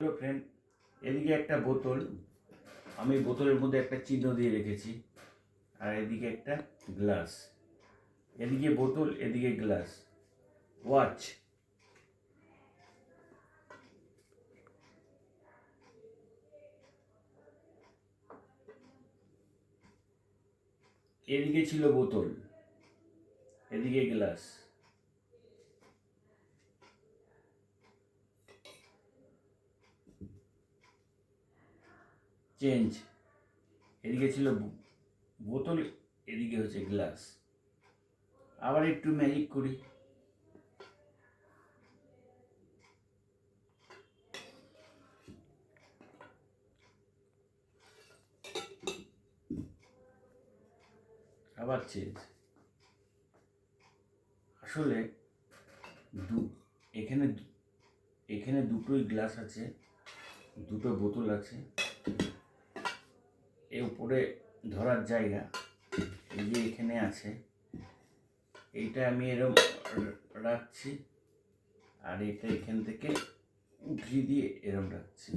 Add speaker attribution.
Speaker 1: Hello friend, এদিকে একটা বোতল, আমি বোতলের মধ্যে একটা চিহ্ন দিয়ে রেখেছি, আর এদিকে একটা গ্লাস। এদিকে বোতল, এদিকে গ্লাস। ওয়াচ। এদিকে ছিল বোতল, এদিকে গ্লাস। চেঞ্জ। এদিকে ছিল বোতল, এদিকে হচ্ছে গ্লাস। আবার একটু ম্যাজিক করি। আবার চেঞ্জ। আসলে এখানে এখানে দুটোই গ্লাস আছে, দুটো বোতল আছে। এর উপরে ধরার জায়গা এই যে এখানে আছে, এইটা আমি এরকম রাখছি, আর এটা এখান থেকে উঠিয়ে দিয়ে এরকম রাখছি।